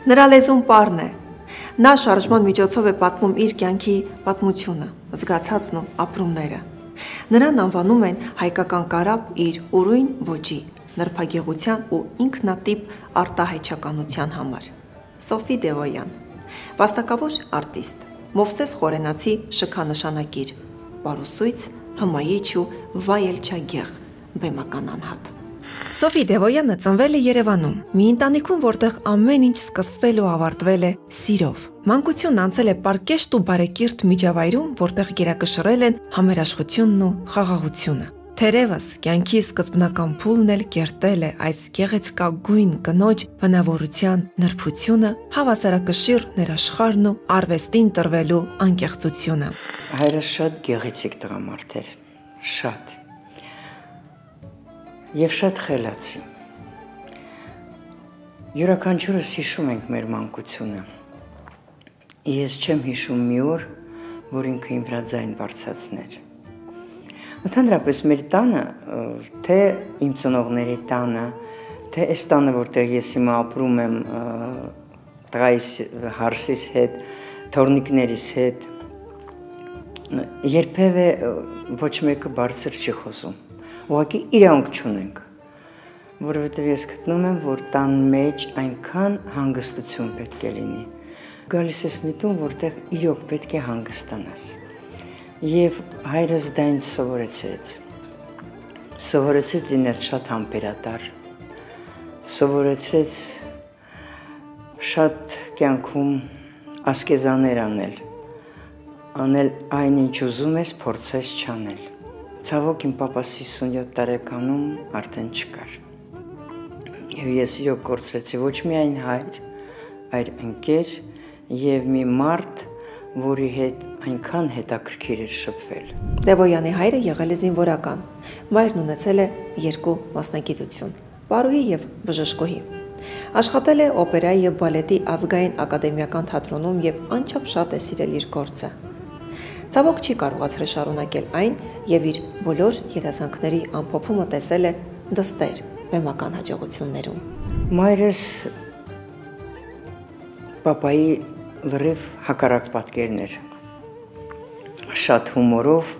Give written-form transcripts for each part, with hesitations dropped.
Նրա լեզուն պարն է։ Նա շարժման միջոցով է պատմում իր կյանքի պատմությունը, զգացածն ու ապրումները։ Նրան անվանում են հայկական կարապ իր ուրույն ոճի, նրբագեղության ու ինքնատիպ արտահայտչականության համար։ Սոֆի Դևոյան, վաստակավոր արտիստ, Մովսես Խորենացի շքանշանակիր, պարուսույց, հմայիչ ու վայելչագեղ բեմական անհատ։ Սոֆի Դևոյանը ծնվել է Երևանում, մի ընտանիքում, որտեղ ամեն ինչ սկսվել ու ավարտվել է սիրով։ Մանկությունն անցել է պարկեշտ ու բարեկիրթ միջավայրում, որտեղ գերակշռել են համերաշխությունն ու խաղաղությունը։ Թերևս կյանքի սկզբնական փուլն էլ կերտել է այս գեղեցկագույն կնոջ բնավորության նրբությունը, հավասարակշիռ ներաշխարհն ու արվեստին տրվելու անկեղծությունը։ Հայրս շատ գեղեցիկ տղամարդ էր, շատ։ Եվ շատ խելացի։ Յուրաքանչյուրս հիշում ենք մեր մանկությունը։ Ես չեմ հիշում մի օր, որ ինքը իմ վրա ձայն բարձրացներ։ Ընդհանրապես մեր տանը, թե իմ ծնողների տանը, թե այս տանը, որտեղ ես հիմա ապրում եմ տղայիս հարսիս հետ, թորնիկներիս հետ, երբևէ ոչ մեկը բարձր չի խոսում։ Ուղղակի իրանք չունենք, որովհետև ես գտնում եմ, որ տան մեջ այնքան հանգստություն պետք է լինի։ Գալիս ես մի տուն, որտեղ իրոք պետք է հանգստանաս։ Եվ հայրս դա ինձ սովորեցրեց լինել շատ համբերատար, սովորեցրեց շատ կյանքում ասկեզաներ անել այն, ինչ ուզում ես, փորձես չանել։ Ցավոք իմ պապաս 57 տարեկանում արդեն չկար։ Եվ ես իրոք կորցրեցի ոչ միայն հայր, այլ ընկեր եւ մի մարդ, որի հետ այնքան հետաքրքիր էր շփվել։ Դևոյանի հայրը եղել է զինվորական։ Մայրն ունեցել է 2 մասնագիտություն՝ պարուհի եւ բժշկուհի։ Աշխատել է օպերայի եւ բալետի ազգային ակադեմիական թատրոնում եւ անչափ շատ է սիրել իր գործը։ Ցավոք չի կարողացել շարունակել այն եւ իր բոլոր երազանքների ամփոփումը տեսել է դստեր բեմական հաջողություններում։ Մայրս պապայի լրիվ հակառակ պատկերն էր։ Շատ հումորով,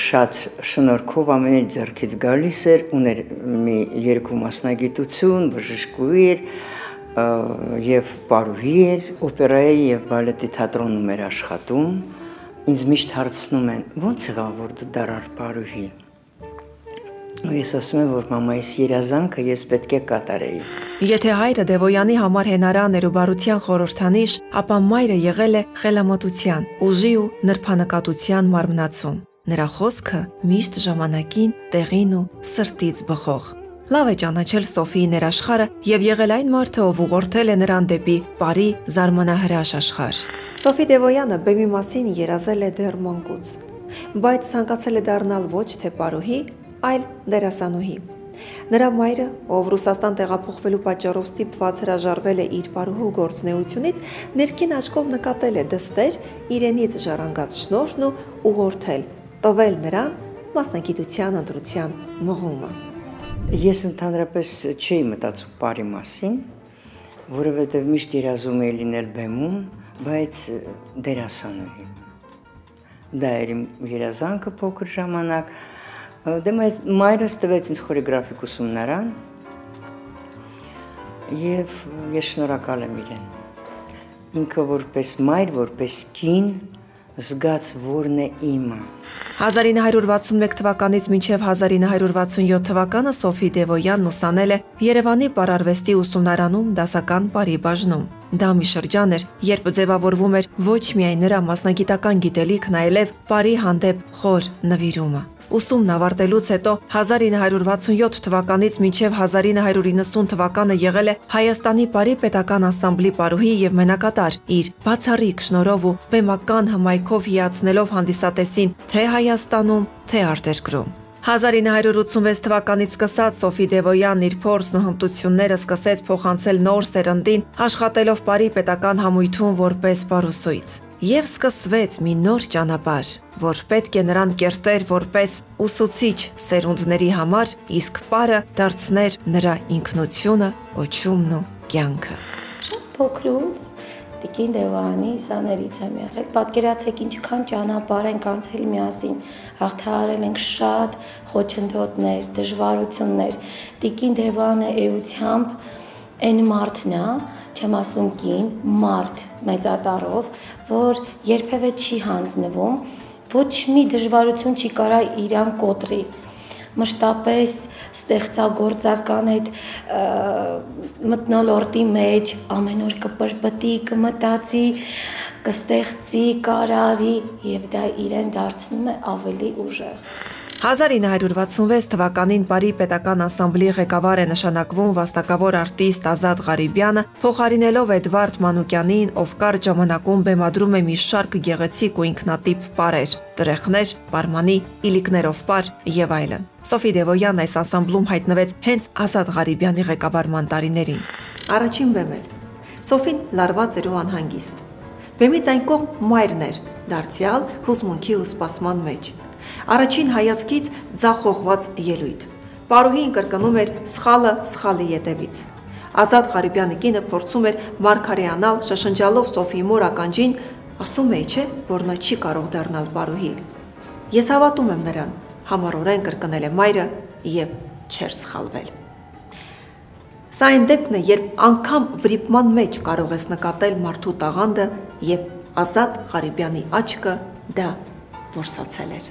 շատ շնորհքով ամեն ինչ ձեռքից գալիս էր, ուներ մի 2 մասնագիտություն, բժշկուհի էր եւ պարուհի էր, օպերայի եւ բալետի թատրոնում էր աշխատում։ Ինձ միշտ հարցնում են, ո՞նց եղավ, որ դու դառար պարուհի։ Ես ասում եմ, որ մամայիս երազանքը ես պետք է կատարեի։ Եթե հայրը Դևոյանի համար հենարան էր ու բարության խորհրդանիշ, ապա մայրը եղել է խելամոտության, ուժի ու նրբանկատության մարմնացում։ Նրա խոսքը միշտ ժամանակին, տեղին ու սրտից բխող։ Լավ է ճանաչել Սոֆիի ներաշխարը եւ եղել այն մարդը, ով ուղղորդել է նրան դեպի բարի զարմանահրաշ աշխարհ։ Սոֆի Դևոյանը բեմի մասին երազել է դեռ մանկուց, բայց ցանկացել է դառնալ ոչ թե պարուհի, այլ դերասանուհի։ Նրա մայրը, ով Ռուսաստան տեղափոխվելու պատճառով ստիպված հրաժարվել է իր պարուհու գործունեությունից, ներքին աչքով նկատել է դստեր իրենից ժառանգած շնորհն ու ուղղորդել, տվել նրան մասնագիտության ընտրության մղումը։ Ես ընդհանրապես չէի մտածում պարի մասին, որովհետև միշտ երազում էի լինել բեմում, բայց դերասանուհի։ Դա էր իմ երազանքը փոքր ժամանակ։ Դե մայրս տվեց ինձ խորեգրաֆիկ ուսումնարան եւ ես շնորհակալ եմ իրեն։ Ինքը որպես մայր, որպես կին զգաց որն է իմը։ 1961 թվականից մինչև 1967 թվականը Սոֆի Դևոյանն ուսանել է Երևանի պարարվեստի ուսումնարանում դասական պարի բաժնում։ Դա մի շրջան էր, երբ ձևավորվում էր ոչ միայն նրա մասնագիտական գիտելիքն, այլև պարի հանդեպ խոր նվիրումը։ Ուսումն ավարտելուց հետո 1967 թվականից մինչև 1990 թվականը եղել է Հայաստանի Պարի պետական անսամբլի պարուհի եւ մենակատար, իր բացառիկ շնորհով ու բեմական հմայքով հիացնելով հանդիսատեսին թե Հայաստանում, թե արտերկրում։ 1986 թվականից սկսած Սոֆի Դևոյանն իր փորձն ու հմտությունները սկսեց փոխանցել նոր սերնդին, աշխատելով Պարի պետական համույթում որպես պարուսույց։ Եվ սկսվեց մի նոր ճանապարհ, որ պետք է նրան կերտեր որպես ուսուցիչ սերունդների համար, իսկ պարը դարձներ նրա ինքնությունը, կոչումն ու կյանքը։ փոքրուց Տիկին Դևոյանի սաներից եմ եղել։ Պատկերացեք ինչքան ճանապարհ ենք անցել միասին, հաղթահարել ենք շատ խոչընդոտներ, դժվարություններ։ Տիկին Դևոյանը էությամբ այն մարդն է, չեմ ասում կին, մարդ մեծատառով, որ երբևէ չի հանձնվում, ոչ մի դժվարություն չի կարա իրան կոտրի։ Մշտապես ստեղծագործական այդ մթնոլորտի մեջ ամեն օր կպրպտի, կմտածի, կստեղծի, կարարի եւ դա իրեն դարձնում է ավելի ուժեղ։ 1966 թվականին Պարի պետական անսամբլի ղեկավար է նշանակվում վաստակավոր արտիստ Ազատ Ղարիբյանը, փոխարինելով Էդվարդ Մանուկյանին, ով կարճ ժամանակում բեմադրում է մի շարք գեղեցիկ ու ինքնատիպ պարեր, տրեխներ, բարմանի, իլիկներով պար եւ այլն։ Սոֆի Դևոյանն այս անսամբլում հայտնվեց հենց Ազատ Ղարիբյանի ղեկավարման տարիներին։ Առաջին բեմել Սոֆին լարված էր ու անհանգիստ։ Բեմից այն կողմ մայրն էր, դարձյալ հուզմունքի ու սպասման մեջ։ Առաջին հայացքից ձախողված ելույթ։ Պարուհին կրկնում էր սխալը սխալի ետևից։ Ազատ Ղարիբյանի կինը փորձում էր մարգարեանալ, շշնջալով Սոֆիի մոր ականջին, ասում է, չէ, որ նա չի կարող դառնալ պարուհի։ Ես հավատում եմ նրան, համառորեն կրկնել է մայրը եւ չէր սխալվել։ Սա այն դեպքն է, երբ անգամ վրիպման մեջ կարող ես նկատել մարդու տաղանդը եւ Ազատ Ղարիբյանի աչքը դա որսացել էր։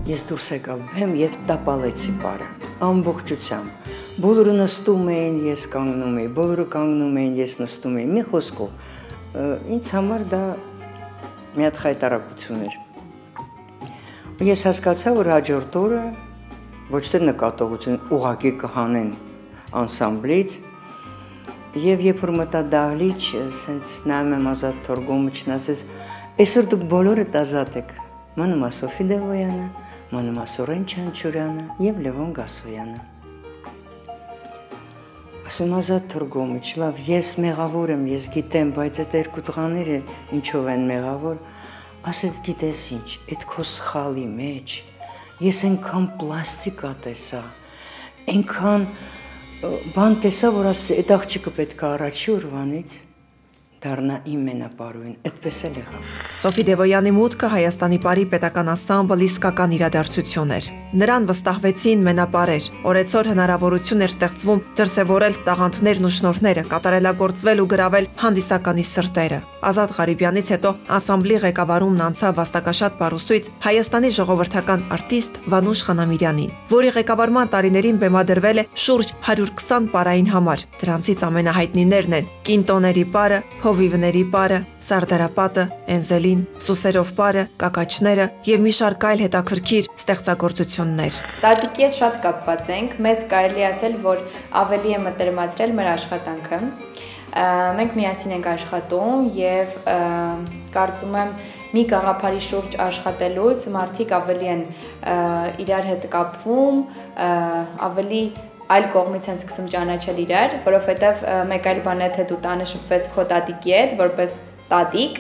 Ես դուրս եկա բեմ եւ տապալեցի պարը, ամբողջությամբ։ Բոլորը նստում էին, ես կանգնում էի, բոլորը կանգնում էին, ես նստում էի։ Մի խոսքով, ինձ համար դա մի հատ խայտարակություն էր։ Ես հասկացա, որ հաջորդ օրը ոչ թե նկատողություն ուղղակի կհանեն անսամբլից, եւ երբ որ մտա դահլիճ, ասենց նայում եմ Ազատ Թորգոմիչն, ասեց, այսօր դուք բոլորդ ազատ եք։ Մնում է Սոֆի Դևոյանը, մնում է Սուրեն Չանչուրյանը եւ Լևոն Գասոյանը։ Ասում Ազատ Թորգոմիչ, լավ, ես մեղավոր եմ, ես գիտեմ, բայց այդ երկու տղաները ինչով են մեղավոր, ասեց գիտես ինչ, այդ քո սխալի մեջ ես այնքան պլաստիկա տեսա, այնքան բան տեսա, որ ասեցի, այդ աղջիկը պետք է առաջի օրվանից դառնա իմ մենապարուին, այդպես էլ եղավ։ Սոֆի Դևոյանի մուտքը Հայաստանի Պարի պետական անսամբլ իսկական իրադարձություն էր։ Նրան վստահվեցին մենապարեր, օրեցօր հնարավորություն էր ստեղծվում դրսևորել տաղանդներն ու շնորհները, կատարելագործվել ու գրավել հանդիսականի սրտերը։ Ազատ Ղարիբյանից հետո անսամբլի ղեկավարումն անցավ վաստակաշատ պարուսույց Հայաստանի ժողովրդական արտիստ Վանուշ Խանամիրյանին, որի ղեկավարման տարիներին բեմադրվել է շուրջ 120 պարային համար։ Դրանցից ամենահայտնիներն են Կինտոների պարը, Հովիվների պարը, Սարդարապատը, Էնզելին, Սուսերով պարը, Կակաչները եւ մի շարք այլ հետաքրքիր ստեղծագործություններ։ Տատիկի հետ շատ կապված ենք, մեզ կարելի ասել, որ ավելի է մտերմացրել մեր աշխատանքը։ Մենք միասին ենք աշխատում եւ կարծում եմ մի գաղափարի շուրջ աշխատելուց մարդիկ ավելի են իրար հետ կապվում, ավելի այլ կողմից են սկսում ճանաչել իրար, որովհետև մեկ այլ բան է թե դու տանը շփվես քո տատիկի հետ որպես տատիկ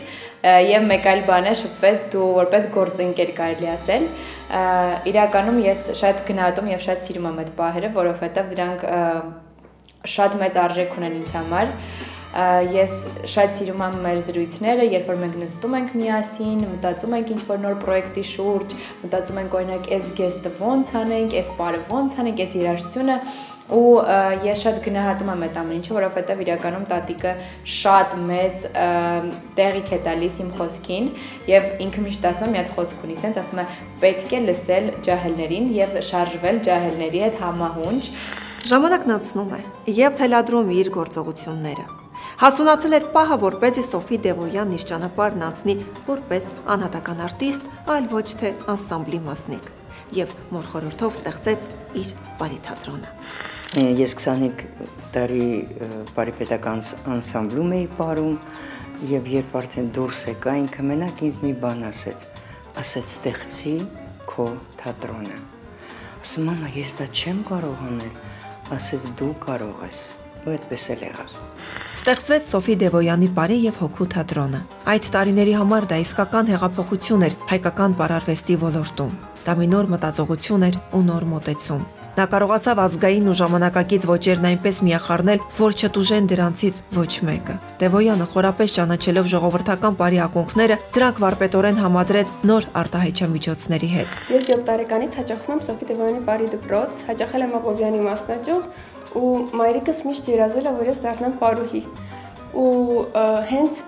եւ մեկ այլ բան է շփվես դու որպես գործընկեր կարելի ասել։ Իրականում ես շատ գնահատում եւ շատ սիրում եմ այդ պահերը, որովհետև դրանք շատ մեծ արժեք ունեն ինձ համար։ Ես շատ սիրում եմ մեր զրույցները, երբ որ մենք նստում ենք միասին, մտածում ենք ինչ-որ նոր պրոյեկտի շուրջ, մտածում ենք օրինակ այս գեստը ոնց անենք, այս պարը ոնց անենք, այս երաժշտությունը ու ես շատ գնահատում եմ այդ ամեն ինչը, որովհետև իրականում տատիկը շատ մեծ տեղիք է տալիս իմ խոսքին եւ ինքը միշտ ասում է մի հատ խոսք ունի, ասենց ասում է պետք է լսել ջահելներին եւ շարժվել ջահելների հետ համահունչ։ Ժամանակն անցնում է եւ թելադրում իր գործողությունները։ Հասունացել էր պահը, որպեսզի Սոֆի Դևոյանն իր ճանապարհն անցնի որպես անհատական արտիստ, այլ ոչ թե անսամբլի մասնիկ, եւ մոր խորհրդով ստեղծեց իր Պարի թատրոնը։ Ես 25 տարի Պարի պետական անսամբլում էի պարում եւ երբ արդեն դուրս եկա, ինքը մենակ ինձ մի բան ասեց ստեղծի քո թատրոնը։ Ասում մամա, ես դա չեմ կարող անել, ասեց դու կարող ես։ Ու այդպես էլ եղավ։ Ստեղծվեց Սոֆի Դևոյանի Պարի եւ հոգու թատրոնը։ Այդ տարիների համար դա իսկական հեղափոխություն էր հայկական պարարվեստի ոլորտում։ Դա մի նոր մտածողություն էր ու նոր մոտեցում։ Նա կարողացավ ազգային ու ժամանակակից ոճերն այնպես միախառնել, որ չտուժեն դրանցից ոչ մեկը։ Տևոյանը խորապես ճանաչելով ժողովրդական բարի ակունքները, դրանք վարպետորեն համադրեց նոր արտահայտչամիջոցների հետ։ Ես 7 տարեկանից հաճախում եմ Սոֆի Տևոյանի բարի դպրոց, հաճախել եմ Աբովյանի մասնաճյուղ ու մայրիկս միշտ երազել է, որ ես դառնամ պարուհի։ Ու հենց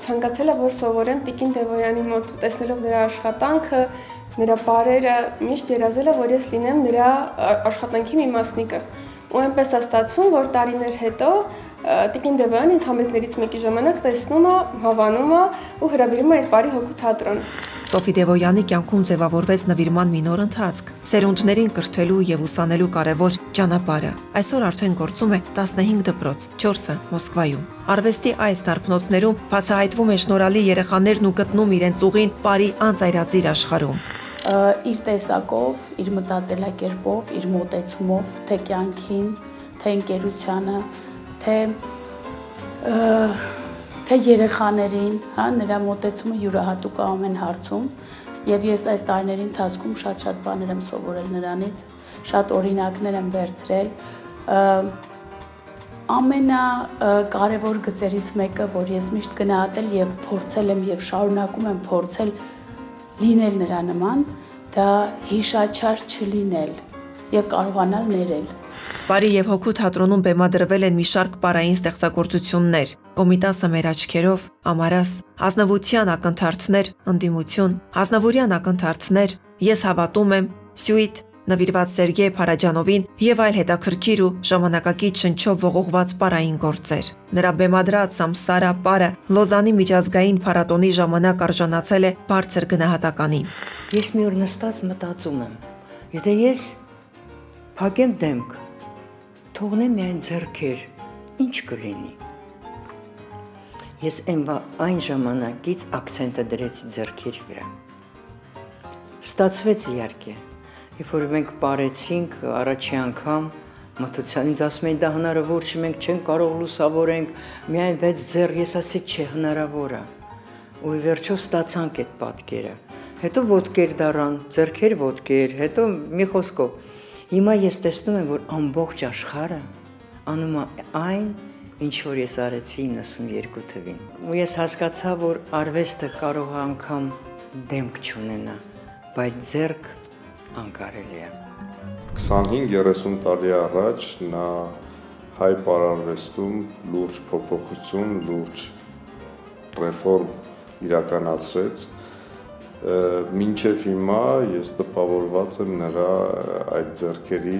ցանկացել է, որ սովորեմ Տիկին Տևոյանի մոտ, տեսնելով նրա աշխատանքը, նրա բարերը, միշտ երազել է, որ ես լինեմ նրա աշխատանքի մի մասնիկը։ Ու այնպես է ստացվում, որ տարիներ հետո Տիկին Տևոյանը ինձ համերգներից մեկի ժամանակ տեսնում է, հավանում է ու հրավիրում է իր բարի հոգու թատրոն։ Սոֆի Տևոյանի կյանքում ձևավորվեց նվիրման մի նոր ընթացք, սերունդներին կրթելու եւ ուսանելու կարևոր ճանապարհը։ Այսօր արդեն գործում է 15 դպրոց, 4-ը Մոսկվայում։ Արվեստի այս դարբնոցներում բացահայտվում են շնորհալի երեխաներն ու գտնում իրենց ուղին բարի անծայրածիր աշխարհում։ Իր տեսակով, իր մտածելակերպով, իր մոտեցումով, թե կյանքին, թե ընկերությանը, թե երեխաներին, նրա մոտեցումը յուրահատուկ է ամեն հարցում, եւ ես այս տարիների ընթացքում շատ բաներ եմ սովորել նրանից, շատ օրինակներ եմ վերցրել։ Ամենակարևոր գծերից մեկը, որ ես միշտ գնահատել եւ փորձել եմ եւ շարունակում եմ փորձել լինել նրա նման, դա հիշաչար չլինել եւ կարողանալ ներել։ Բարի եւ հոգու թատրոնում բեմադրվել են մի շարք պարային ստեղծագործություններ՝ Կոմիտասը մեր աչքերով, Ամարաս, Ազնվության ակնթարթներ, Ընդդիմություն, Ազնավուրյան ակնթարթներ, Ես հավատում եմ, Սյուիտ, նվիրված Սերգեյ Փարաջանովին եւ այլ հետաքրքիր ու ժամանակակից շնչով ողողված պարային գործեր։ Նրա բեմադրած Սամսարա պարը Լոզանի միջազգային փառատոնի ժամանակ արժանացել է բարձր գնահատականի։ Ես մի օր նստած մտածում եմ, եթե ես փակեմ դեմք, թողնեմ միայն ձեռքեր, ինչ կլինի։ Ես այն ժամանակից ակցենտը դրեցի ձեռքերի վրա։ Ստացվեց իհարկե։ Երբ որ մենք պարեցինք առաջի անգամ մթության ինձ ասում էին դա հնարավոր չէ, մենք չենք կարող լուսավորենք միայն 6 ձեռ, ես ասեցի չէ, հնարավոր է։ Ու ի վերջո ստացանք այդ պատկերը։ Հետո ոտքեր դառան, ձեռքեր ոտքեր, հետո մի խոսքով։ Հիմա ես տեսնում եմ, որ ամբողջ աշխարհը անում է այն, ինչ որ ես արեցի 92 թվին։ Ու ես հասկացա, որ արվեստը կարող է անգամ դեմք չունենա, բայց ձեռք անկարելի է։ 25-30 տարի առաջ նա հայ պարարվեստում լուրջ փոփոխություն, լուրջ ռեֆորմ իրականացրեց։ Մինչև հիմա ես տպավորված եմ նրա այդ ձեռքերի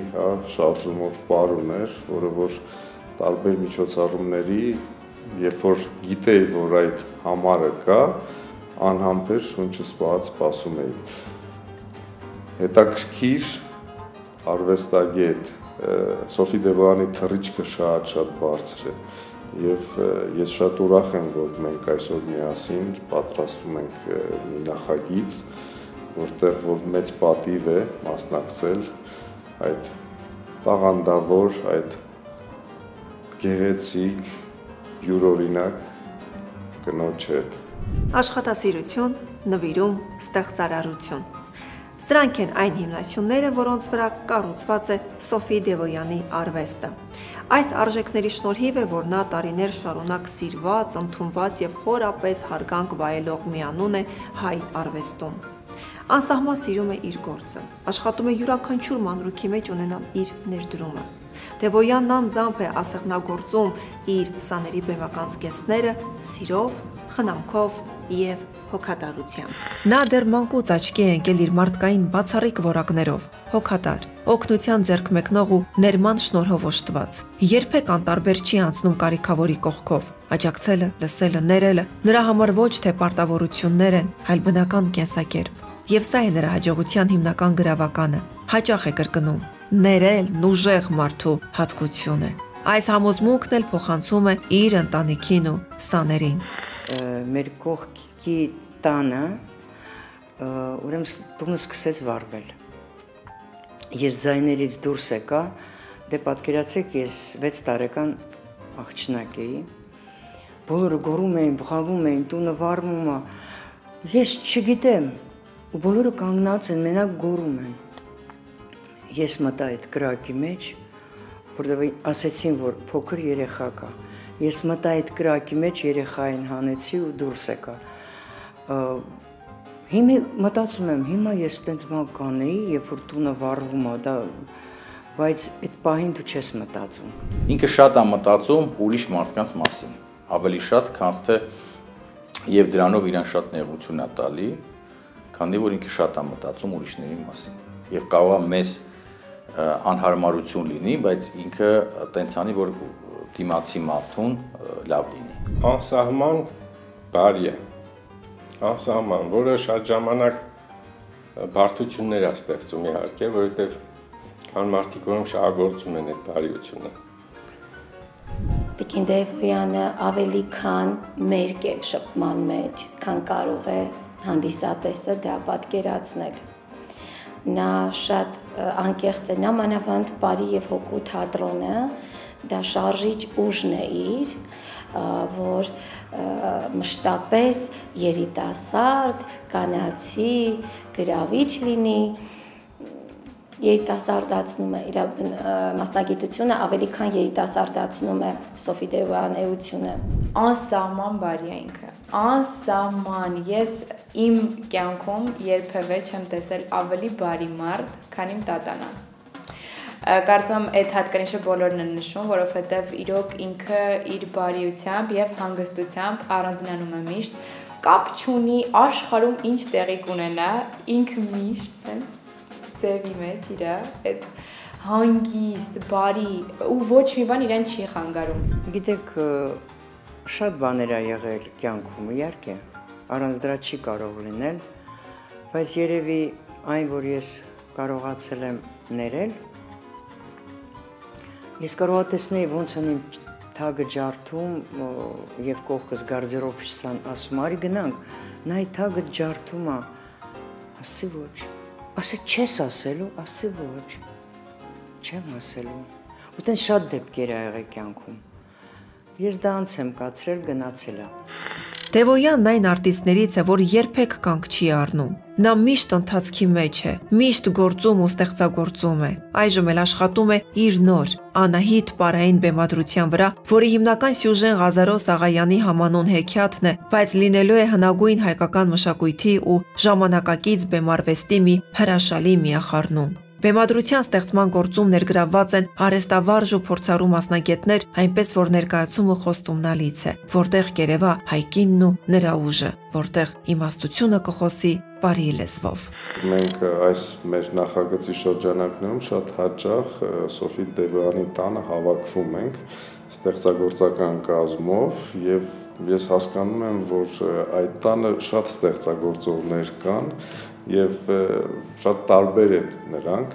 շարժումով պարուներ, որը որ տարբեր միջոցառումների, երբ որ գիտեի, որ այդ համարը կա, անհամբեր շունչս բաց սպասում էի։ Հետաքրքիր արվեստագետ Սոֆի Տևոյանի թռիչքը շատ բարձր է եւ ես շատ ուրախ եմ, որ մենք այսօր միասին պատրաստում ենք մի նախագիծ, որտեղ որ մեծ պատիվ է մասնակցել այդ տաղանդավոր, այդ գեղեցիկ, յուրօրինակ կնոջ հետ։ Աշխատասիրություն, նվիրում, ստեղծարարություն։ Սրանք են այն հիմնասյունները, որոնց վրա կառուցված է Սոֆի Տևոյանի արվեստը։ Այս արժեքների շնորհիվ է, որ նա տարիներ շարունակ սիրված, ընդունված եւ խորապես հարգանք վայելող մի անուն է հայ արվեստում։ Անսահման սիրում է իր գործը, աշխատում է յուրաքանչյուր մանրուքի մեջ ունենալ իր ներդրումը։ Տևոյանն անձամբ է ասեղնագործում իր սաների բեմական զգեստները սիրով, խնամքով եւ հոգատարությամբ։ Նա դեռ մանկուց աչքի է ընկել իր մարդկային բացառիկ որակներով, հոգատար, օգնության ձեռք մեկնող ու ներման շնորհով օժտված։ Երբեք անտարբեր չի անցնում կարիքավորի կողքով։ Աջակցելը, լսելը, ներելը նրա համար ոչ թե պարտավորություններ են, այլ բնական կենսակերպ։ Եվ սա է նրա հաջողության հիմնական գրավականը։ Հաճախ է կրկնում. ներելն ուժեղ մարդու հատկություն է։ Այս համոզմունքն էլ փոխանցում է իր ընտանիքին ու սաներին։ Մեր կողքի տանը ուրեմն տունը սկսեց վառվել։ Ես ձայներից դուրս եկա, դե պատկերացրեք ես 6 տարեկան աղջնակ էի։ Բոլորը գոռում էին, բղավում էին, տունը վառվում է։ Ես չգիտեմ, ու բոլորը կանգնած են, մենակ գոռում են։ ես մտա այդ կրակի մեջ, որտեղ ասեցին, որ փոքր երեխա կա։ Ես մտա այդ կրակի մեջ, երեխային հանեցի ու դուրս եկա։ Հիմա մտածում եմ, հիմա ես տենց բան կանեի, երբ որ տունը վառվում է, դա բայց այդ պահին դու չես մտածում։ Ինքը շատ է մտածում ուրիշ մարդկանց մասին, ավելի շատ, քան թե եւ դրանով իրան շատ նեղություն է տալի, քանի որ ինքը շատ է մտածում ուրիշների մասին։ Եվ կարող է մեզ անհարմարություն լինի, բայց ինքը տենց անի, որ դիմացի մարդուն լավ լինի։ Անսահման բարի է, անսահման, որը շատ ժամանակ բարդություններ է ստեղծում իհարկե, որովհետև կան մարդիկ, որոնք շահագործում են այդ բարիությունը։ Տիկին Դևոյանը ավելի քան մերկ է շփման մեջ, քան կարող է հանդիսատեսը դա պատկերացնել։ Նա շատ անկեղծ է, նա մանավանդ բարի եւ հոգու թատրոնը, դա շարժիչ ուժն է իր, որ մշտապես երիտասարդ, կանացի, գրավիչ լինի, երիտասարդացնում է իր մասնագիտությունը, ավելի քան երիտասարդացնում է Սոֆի Դևոյանի էությունը։ Անսահման բարի է ինքը, անսահման, ես իմ կյանքում երբևէ չեմ տեսել ավելի բարի մարդ, քան իմ տատանան։ Կարծում եմ այդ հատկանիշը բոլորն են նշում, որովհետև իրոք ինքը իր բարիությամբ եւ հանգստությամբ առանձնանում է միշտ, կապ չունի աշխարհում ինչ տեղի կունենա, ինքը միշտ ձևի մեջ իր այդ հանգիստ, բարի ու ոչ մի բան իրեն չի խանգարում։ Գիտեք, շատ բաներ ա եղել կյանքում, իհարկե, առանց դրա չի կարող լինել, բայց երևի այն, որ ես կարողացել եմ ներել, ես կարող տեսնեի ոնց են իմ թագը ջարդում եւ կողքս գարդերոբշցան ասում, արի գնանք, նա այդ թագը ջարդում է, ասի ոչ, ասի չես ասելու, ասի ոչ, չեմ ասելու, ու տեն շատ դեպքեր ա եղել կյանքում, ես դա անց եմ կացրել, գնացել է։ Դևոյանն այն արտիստներից է, որ երբեք կանգ չի առնում։ Նա միշտ ընթացքի մեջ է, միշտ գործում ու ստեղծագործում է։ Այժմ էլ աշխատում է իր նոր, Անահիտ պարային բեմադրության վրա, որի հիմնական սյուժեն Ղազարոս Աղայանի համանուն հեքիաթն է, բայց լինելու է հնագույն հայկական մշակույթի ու ժամանակակից բեմարվեստի մի հրաշալի միախառնում։ Բեմադրության ստեղծման գործում ներգրավված են արհեստավարժ ու փորձառու մասնագետներ, այնպես որ ներկայացումը խոստումնալից է, որտեղ կերևա հայկինն ու նրա ուժը, որտեղ իմաստությունը կխոսի բարի լեզվով։ Մենք այս մեր նախագծի շրջանակներում շատ հաճախ Սոֆի Դևոյանի տանը հավաքվում ենք ստեղծագործական կազմով եւ ես հասկանում եմ, որ այդ տանը շատ ստեղծագործողներ կան եւ շատ տարբեր են նրանք,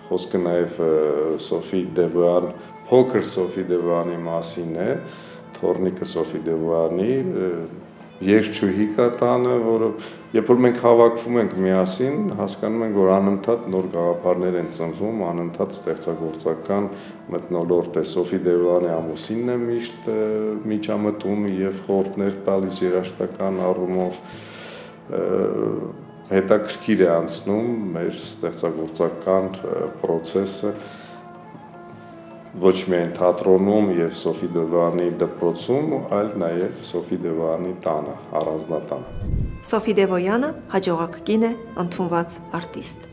խոսքը նաեւ Սոֆի Դևոյան, փոքր Սոֆի Դևոյանի մասին է, թորնիկը Սոֆի Դևոյանի, երկչուհի կա տանը, որը երբ որ մենք հավաքվում ենք միասին, հասկանում ենք, որ անընդհատ նոր գաղափարներ են ծնվում, անընդհատ ստեղծագործական մթնոլորտ է։ Սոֆի Դևոյանի ամուսինն է միշտ միջամտում եւ խորհուրդներ տալիս երաժշտական առումով, հետաքրքիր է անցնում մեր ստեղծագործական process-ը ոչ միայն թատրոնում եւ Սոֆի Դևոյանի դպրոցում, այլ նաեւ Սոֆի Դևոյանի տանը, առանձնատանը։ Սոֆի Դևոյանը հաջողակ կին է, ընդունված արտիստ։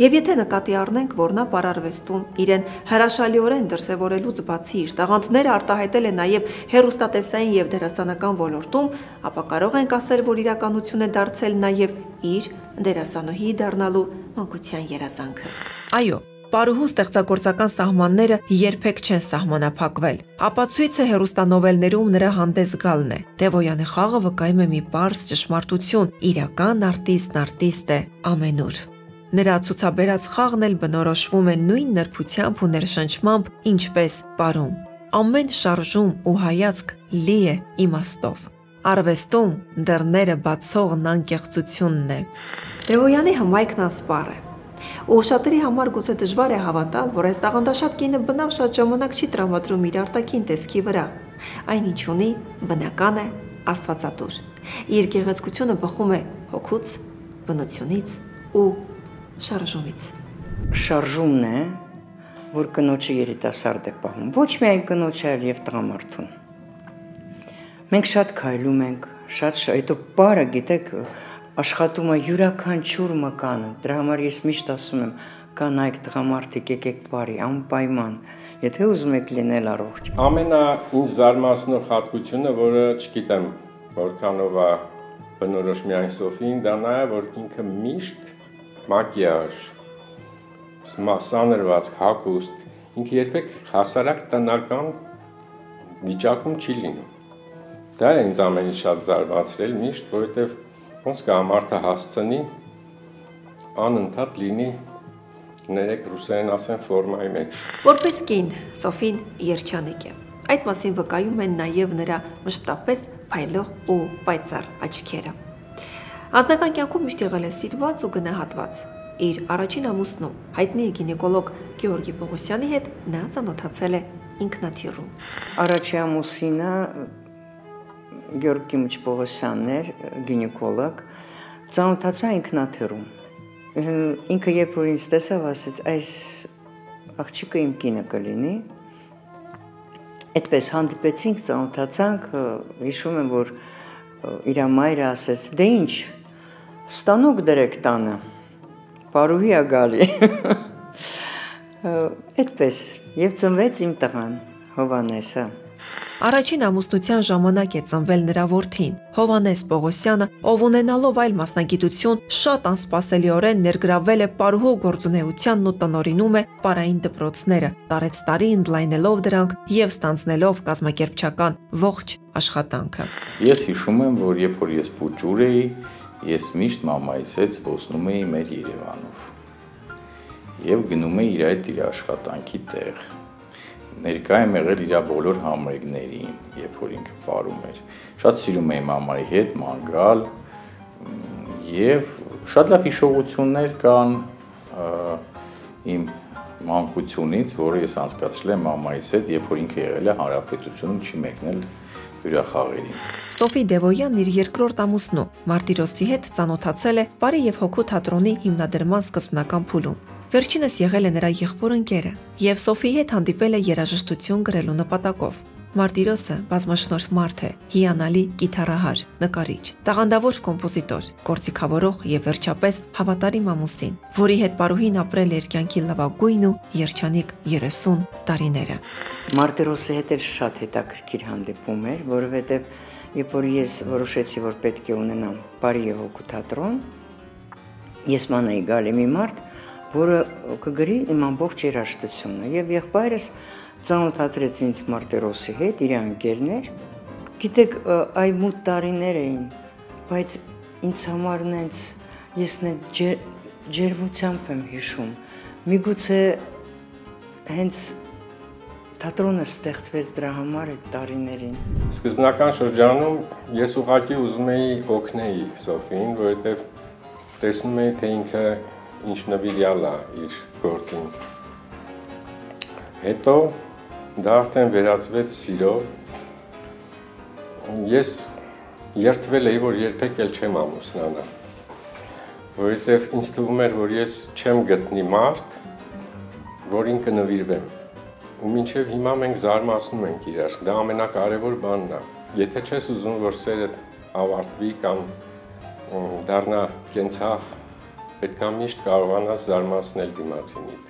Եվ եթե նկատի առնենք, որ նա պարարվեստում իրեն հրաշալիորեն դրսևորելուց բացի իր տաղանդները արտահայտել է նաև հեռուստատեսային եւ դերասանական ոլորտում, ապա կարող ենք ասել, որ իրականություն է դարձել նաև իր դերասանուհի դառնալու մանկության երազանքը։ Այո, Պարուհու ստեղծագործական սահմանները երբեք չեն սահմանափակվել։ Ապացույցը հեռուստանովելներում նրա հանդես գալն է։ Դևոյանի խաղը վկայում է մի պարզ ճշմարտություն՝ իրական արտիստ է ամենուր։ Նրա ցուցաբերած խաղն էլ բնորոշվում է նույն նրբությամբ ու ներշնչմամբ, ինչպես պարում։ Ամեն շարժում ու հայացք լի է իմաստով։ Արվեստում դռները բացողն անկեղծությունն է։ Դևոյանի հմայքն ասպառ է։ Ու շատերի համար գուցե դժվար է հավատալ, որ այս տաղանդաշատ կինը բնավ շատ ժամանակ չի տրամադրում իր արտաքին տեսքի վրա։ Այն ինչ ունի, բնական է, աստվածատուր։ Իր գեղեցկությունը բխում է հոգուց, բնությունից ու շարժումից։ շարժումն է, որ կնոջը երիտասարդ է պահում։ Ոչ միայն կնոջը, այլ եւ տղամարդուն։ Մենք շատ քայլում ենք, շատ հետո բարը, գիտեք, աշխատում է յուրաքանչյուր մկանը։ Դրա համար ես միշտ ասում եմ, կանայք, տղամարդիկ, եկեք բարի, անպայման, եթե ուզում եք լինել առողջ։ Ամենա ինձ զարմացնող հատկությունը, որը չգիտեմ, որքանով է բնորոշ միայն Սոֆիին, դա նա է, որ ինքը միշտ մակիաժ, սանրված, հագուստ, ինքը երբեք հասարակ տնական վիճակում չի լինում։ Դա է ինձ ամենից շատ զարմացրել միշտ, որովհետև ոնց կա մարդը հասցնի անընդհատ լինի ներեք ռուսերեն ասեն ֆորմայի մեջ։ Որպես կին, Սոֆին երջանիկ է։ Այդ մասին վկայում են նաև նրա մշտապես փայլող ու պայծառ աչքերը։ Անձնական կյանքում միշտ եղել է սիրված ու գնահատված։ Իր առաջին ամուսնու, հայտնի գինեկոլոգ Գեորգի Պողոսյանի հետ նա ծանոթացել է ինքնաթիռում։ Առաջի ամուսինը Գեորգ Կիմիչ Պողոսյանն էր, գինեկոլոգ, ծանոթացա ինքնաթիռում։ Ինքը երբ որ ինձ տեսավ, ասեց, այս աղջիկը իմ կինը կլինի։ Այդպես հանդիպեցինք, ծանոթացանք, հիշում եմ, որ իր մայրը ասեց, դե ինչ, ստանոք դրեք տանը, պարուհի ա գալի։ Այդպես, և ծնվեց իմ տղան, Հովանեսը։ Առաջին ամուսնության ժամանակ է ծնվել նրա որդին, Հովանես Պողոսյանը, ով ունենալով այլ մասնագիտություն, շատ անսպասելիորեն ներգրավվել է պարուհու գործունեությանն ու տնօրինում է պարային դպրոցները, տարեց տարի ընդլայնելով դրանք և ստանձնելով կազմակերպչական ողջ աշխատանքը։ Ես հիշում եմ, որ երբ որ ես փուճուր էի, ես միշտ մամայիս հետ զբոսնում էի մեր Երևանով և գնում էի իր այդ իր աշխատանքի տեղ։ Ներկա եմ եղել իր բոլոր համերգներին, երբ որ ինքը պարում էր։ Շատ սիրում էի մամայի հետ ման գալ և շատ լավ հիշողություններ կան իմ մանկությունից, որը ես անցկացրել եմ մամայիս հետ, երբ որ ինքը եղել է հանրապետությունում, չի մեկնել հյուրախաղերին։ Սոֆի Դևոյանն իր երկրորդ ամուսնու Մարտիրոսի հետ ծանոթացել է Պարի և հոգու թատրոնի հիմնադրման սկզբնական փուլում։ Վերջինս եղել է նրա եղբոր ընկերը և Սոֆիի հետ հանդիպել է երաժշտություն գրելու նպատակով։ Մարտիրոսը բազմաշնորհ մարդ է, հիանալի կիթառահար, նկարիչ, տաղանդավոր կոմպոզիտոր, գործիքավորող և վերջապես հավատարիմ ամուսին, որի հետ պարուհին ապրել էր կյանքի լավագույն ու երջանիկ 30 տարիները։ Մարտիրոսի հետ էլ շատ հետաքրքիր հանդիպում էր, որովհետև երբ որ ես որոշեցի, որ պետք է ունենամ Պարի և հոգու թատրոն, ես մանեի գալի մի մարդ, որը կգրի իմ ամբողջ երաժշտությունը և եղբայրս ծանոթացրեց ինձ Մարտիրոսի հետ, իր ընկերներ։ Գիտեք, այ մութ տարիներ էին, բայց ինձ համար նենց ես ջերմությամբ եմ հիշում։ Միգուցե հենց թատրոնը ստեղծվեց դրա համար այդ տարիներին։ Սկզբնական շրջանում ես ուղղակի ուզում էի օգնել Սոֆիին, որովհետև տեսնում էի, թե ինքը ինչ նվիրյալ է իր գործին։ Հետո դա արդեն վերածվեց սիրո։ Ես երդվել էի, որ երբեք էլ չեմ ամուսնանա, որովհետև ինձ թվում էր, որ ես չեմ գտնի մարդ, որին կնվիրվեմ։ Ու մինչև հիմա մենք զարմացնում ենք իրար, դա ամենակարևոր բանն է։ Եթե չես ուզում, որ սերդ ավարտվի կամ դառնա կենցաղ, պետք է միշտ կարողանաս զարմացնել դիմացինիդ։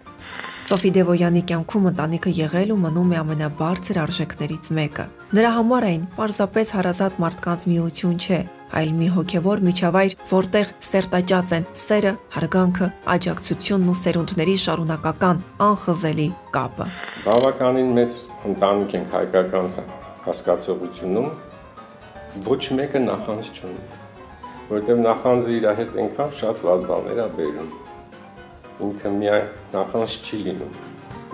Սոֆի Դևոյանի կյանքում ընտանիքը եղել ու մնում է ամենաբարձր արժեքներից մեկը։ Նրա համար այն պարզապես հարազատ մարդկանց միություն չէ, այլ մի հոգևոր միջավայր, որտեղ սերտաճած են սերը, հարգանքը, աջակցությունն ու սերունդների շարունակական անխզելի կապը։ Բավականին մեծ ընտանիք ենք հայկական հասկացողությունում, ոչ մեկը նախանձ չունի, որովհետև նախանձը իր հետ այնքան շատ վատ բաներ է բերում։ Ինքը միայն նախանձ չի լինում,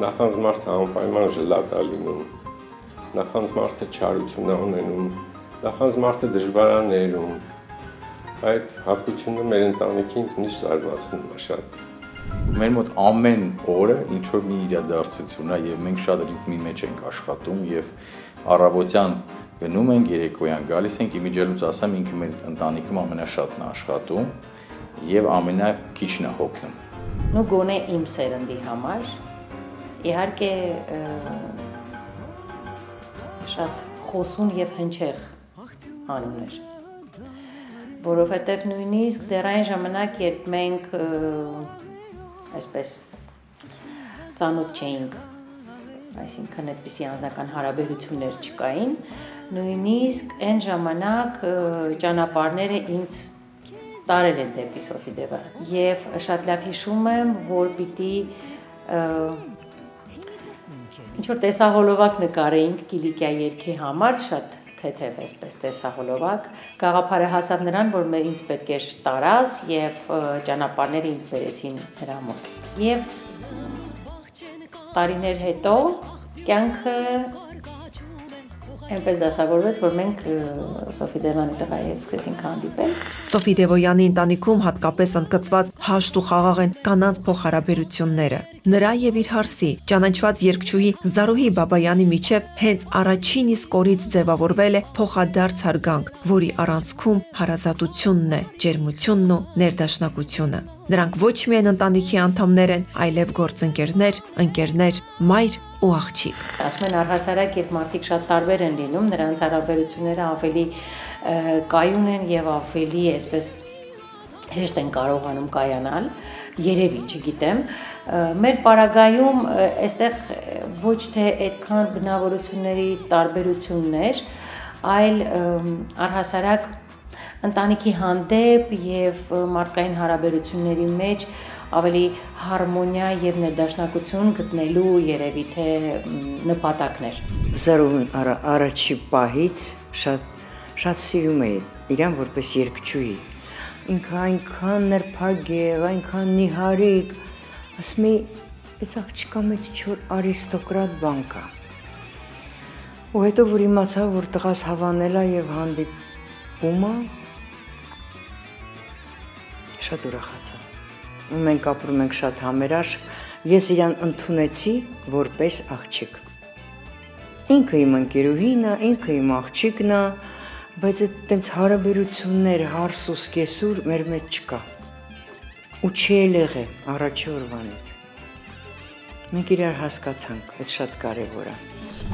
նախանձ մարդը անպայման ժլատ է լինում, նախանձ մարդը չարություն է ունենում, նախանձ մարդը դժվար է ներում, այդ հատկությունը մեր ընտանիքի ինձ միշտ զարմացնում է շատ։ Մեր մոտ ամեն օրը ինչ-որ մի իրադարձություն է և մենք շատ ռիթմի մեջ ենք աշխատում և առավոտյան գնում ենք, երեկոյան գալիս ենք, իմիջիալուց ասեմ, ինքը մեր ընտանիքում ամենաշատն է աշխատում և ամենակիչն է հոգնում։ նու գոնե իմ սերնդի համար, իհարկե շատ խոսուն և հնչեղ անուն էր, որովհետև նույնիսկ դեռ այն ժամանակ, երբ մենք այսպես ծանոթ չէինք, այսինքն այդպիսի անձնական հարաբերություններ չկային, նույնիսկ այն ժամանակ ճանապարհները ինձ տարել են դեպի Սոֆի Դևան եւ շատ լավ հիշում եմ, որ պիտի ինչ-որ տեսահոլովակ նկարեինք Կիլիկիա երգի համար, շատ թեթև այսպես տեսահոլովակ, գաղափարը հասավ նրան, որ ինձ պետք էր տարած եւ ճանապարհները ինձ բերեցին նրա մոտ։ Եվ տարիներ հետո կյանքը այնպես դասավորվեց, որ մենք Սոֆի Դևանի տղայի հետ սկսեցինք հանդիպել։ Սոֆի Դևոյանի ընտանիքում հատկապես ընդգծված հաշտ ու խաղաղ են կանանց փոխհարաբերությունները։ Նրա եւ իր հարսի ճանաչված երգչուհի Զարուհի Բաբայանի միջև հենց առաջին իսկ օրից ձևավորվել է փոխադարձ հարգանք, որի առանցքում հարազատությունն է, ջերմությունն ու ներդաշնակությունը։ Նրանք ոչ միայն ընտանիքի անդամներ են, այլև գործընկերներ, ընկերներ, մայր ու աղջիկ։ Ասում են առհասարակ, երբ մարդիկ շատ տարբեր են լինում, նրանց հարաբերությունները ավելի կայուն են եւ ավելի այսպես հեշտ են կարողանում կայանալ, երևի, չգիտեմ։ Մեր պարագայում այստեղ ոչ թե այդքան բնավորությունների տարբերություններ, այլ առհասարակ ընտանիքի հանդեպ եւ մարդկային հարաբերությունների մեջ ավելի հարմոնիա եւ ներդաշնակություն գտնելու երևի թե նպատակներ։ Զարուհուն առաջի պահից շատ սիրում էի իրան որպես երգչուհի։ Ինքը այնքան նրբագեղ, այնքան նիհարիկ, ասում էի, այս աղջկա մեջ ինչ-որ արիստոկրատ բան կա։ Ու հետո որ իմացա, որ տղաս հավանել է եւ հանդիպում է, շատ ուրախացա։ Ու մենք ապրում ենք շատ համերաշխ, ես իրան ընդունեցի որպես աղջիկ։ Ինքը իմ ընկերուհին է, ինքը իմ աղջիկն է, բայց այդտենց հարաբերություններ, հարս ու սկեսուր մեր մեջ չկա։ Ու չի էլ եղել առաջի օրվանից։ Մենք իրար հասկացանք, այդ շատ կարևոր է։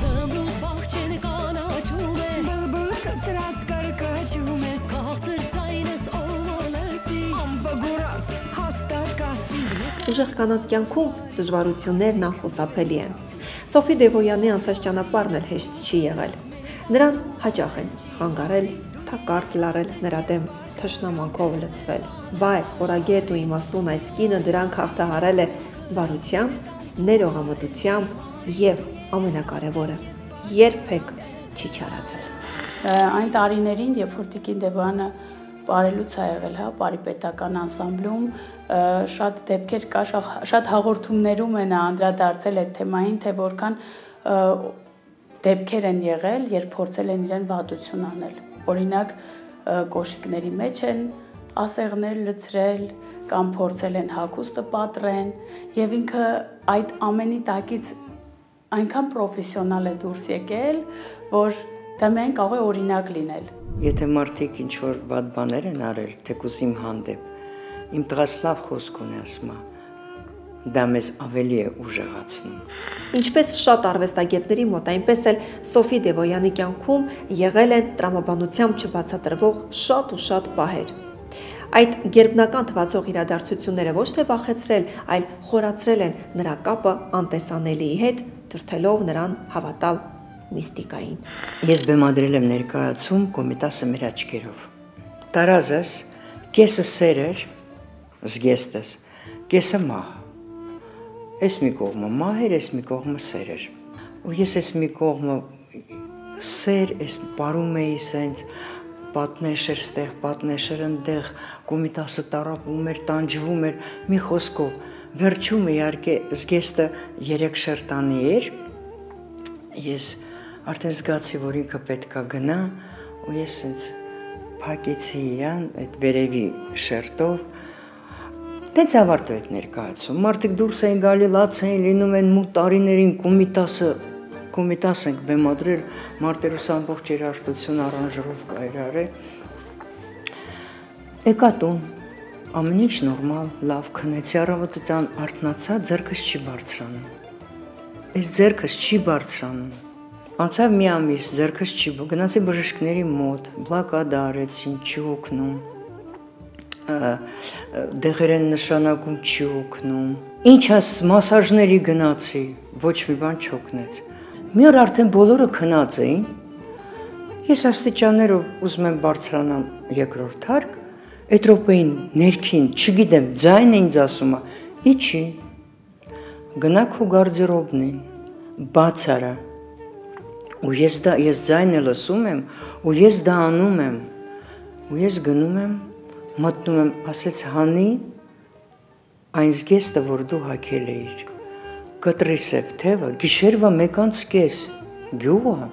Զմրուխ բաղջեն կանաչում է, բլբլ կտրած կարկաչում ես, քաղցր ձայնս ովալեսի, ամբգուրած հաստատ կասի։ Ուժեղ կանանց կյանքում դժվարություններն անխուսափելի են։ Սոֆի Դևոյանի անցած ճանապարհն էլ հեշտ չի եղել։ Նրան հաճախ են խանգարել, թակարդ լարել, նրա դեմ թշնամանքով լցվել, բայց խորագետ ու իմաստուն այս կինը դրանք հաղթահարել է բարությամբ, ներողամտությամբ եւ ամենակարևորը երբեք չի չարացել։ Այն տարիներին, երբ որ Տիկին Դևոյանը Պարելուց է եղել, հա, Պարի պետական անսամբլում, շատ դեպքեր կա, շատ հաղորդումներում են անդրադարձել այդ թեմային, թե որքան դեպքեր են եղել, երբ փորձել են իրեն վատություն անել։ Օրինակ, կոշիկների մեջ են ասեղներ լցրել կամ փորձել են հագուստը պատռեն, եւ ինքը այդ ամենի տակից այնքան պրոֆեսիոնալ է դուրս եկել, որ դա միայն կարող է օրինակ լինել։ Եթե մարդիկ ինչ-որ վատ բաներ են արել, թեկուզ իմ հանդեպ, իմ տղաս լավ խոսք ունի, ասում է, դա մեզ ավելի է ուժեղացնում։ Ինչպես շատ արվեստագետների մոտ, այնպես էլ Սոֆի Դևոյանի կյանքում եղել են տրամաբանությամբ չբացատրվող շատ ու շատ պահեր։ Այդ գերբնական թվացող իրադարձությունները ոչ թե վախեցրել, այլ խորացրել են նրա կապը անտեսանելիի հետ, դրդելով նրան հավատալ միստիկային։ Ես բեմադրել եմ ներկայացում Կոմիտասը մեր աչքերով։ Տարազս կեսը սեր էր, զգեստս, կեսը մահ։ Այս մի կողմը մահ էր, այս մի կողմը սեր էր։ Ու ես այս մի կողմը սեր, այս պարում էի սենց, պատնեշեր ստեղ, պատնեշեր ընդեղ, Կոմիտասը տարապում էր, տանջվում էր, մի խոսքով, վերջում իհարկե զգեստը 3 շերտանի էր, ես արդեն զգացի, որ ինքը պետքա գնա, ու ես սենց փակեցի իրան այդ վերևի շերտով, տենց ավարտվեց այդ ներկայացում, մարդիկ դուրս էին գալի, լաց էին լինում են մութ տարիներին Կոմիտաս ենք բեմադրել, մարտերուս ամբողջ երաժշտություն առանժրով կա իրար է, եկա տուն, Ամեն ինչ նորմալ, լավ քնեցի, առավոտը տան արթնացա, ձեռքս չի բարձրանում։ Այս ձեռքս չի բարձրանում։ Անցավ մի ամիս, ձեռքս չի, գնացի բժիշկների մոտ, բլոկադա արեցին, չի օգնում։ Դեղեր են նշանակում, չի օգնում։ Ինչ ասես, մասաժների գնացի, ոչ մի բան չօգնեց։ Մի օր արդեն բոլորը քնած էին։ Ես աստիճաններով ուզում եմ բարձրանամ երկրորդ հարկ, այդ րոպեին ներքին, չգիտեմ, ձայն ինձ ասում է, իջի։ Գնա քո գարդերոբնին, բաց արա։ Ու ես ձայնը լսում եմ, ու ես դա անում եմ։ Ու ես գնում եմ, մտնում եմ, ասեց հանի այն զգեստը, որ դու հագել էիր։ Կտրի սև թևը, գիշերվա 1:30 գյուղը,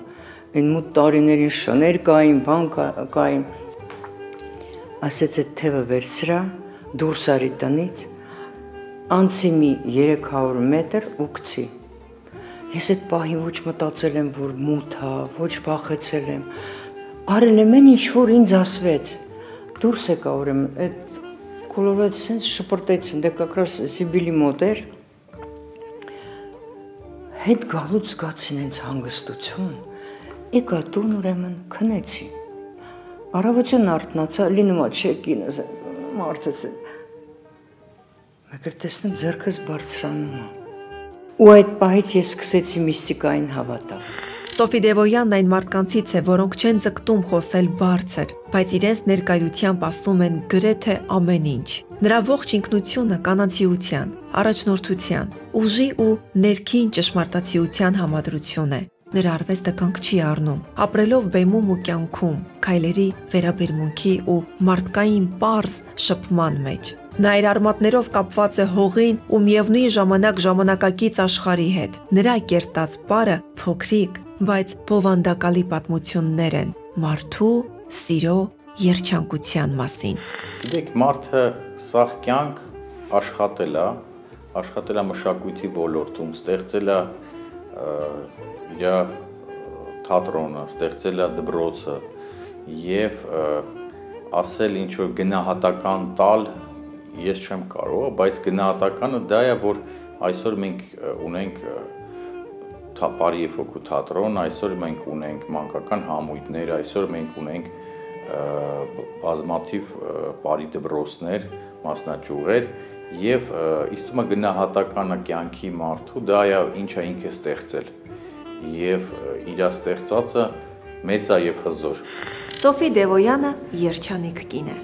այն մութ տարիներին շներ կային, բան կային։ Ասեց այդ թևը վերցրա, դուրս արի տնից, անցի մի 300 մետր ու գցի։ Ես այդ պահին ոչ մտածել եմ, որ մութ է, ոչ վախեցել եմ։ Արել եմ ինչ որ ինձ ասվեց։ Դուրս եկա ուրեմն այդ կոլորած sense շպրտեցին, դե как раз Սիբիլի մոտ էր։ Հետ գալուց զգացին ինձ հանգստություն։ Եկա տուն ուրեմն քնեցի։ Առավոտյան արթնացա, լինում է չէ կինս, մարդս է։ Մեկը տեսնում ձեռքս բարձրանում է։ Ու այդ պահից ես սկսեցի միստիկային հավատալ։ Սոֆի Դևոյանն այն մարդկանցից է, որոնք չեն ձգտում խոսել բարձր, բայց իրենց ներկայությամբ ասում են գրեթե ամեն ինչ։ Նրա ողջ ինքնությունը կանացիության, առաջնորդության, ուժի ու ներքին ճշմարտացիության համադրություն է։ Նրա արվեստը կանգ չի առնում, ապրելով բեմում ու կյանքում, քայլերի վերաբերմունքի ու մարդկային պարզ շփման մեջ։ Նա իր արմատներով կապված է հողին ու միևնույն ժամանակ ժամանակակից աշխարհի հետ։ Նրա կերտած պարը փոքրիկ, բայց բովանդակալի պատմություններ են մարդու սիրո երջանկության մասին։ Գիտեք, մարդը սաղ կյանք աշխատել է մշակույթի ոլորտում, ստեղծել է իր թատրոնը, ստեղծել է դպրոցը եւ ասել ինչ որ գնահատական տալ ես չեմ կարող, բայց գնահատականը դա է, որ այսօր մենք ունենք Բարի եւ Հոգու թատրոն, այսօր մենք ունենք մանկական համույթներ, այսօր մենք ունենք բազմաթիվ բարի դպրոցներ, մասնաճյուղեր եւ իստումը գնահատականը կյանքի մարդու դա է, ինչը ինքը ստեղծել եւ իր ստեղծածը մեծ է եւ հզոր։ Սոֆի Դևոյանը երջանիկ կին է։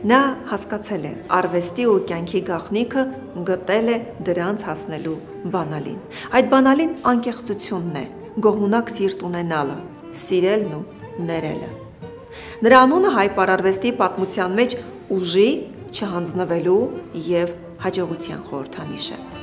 Նա հասկացել է արվեստի ու կյանքի գաղտնիքը գտել է դրանց հասնելու բանալին։ Այդ բանալին անկեղծությունն է, գոհունակ սիրտ ունենալը, սիրելն ու ներելը։ Նրա անունը հայ պարարվեստի պատմության մեջ ուժի, չհանձնվելու եւ հաջողության խորհրդանիշ է։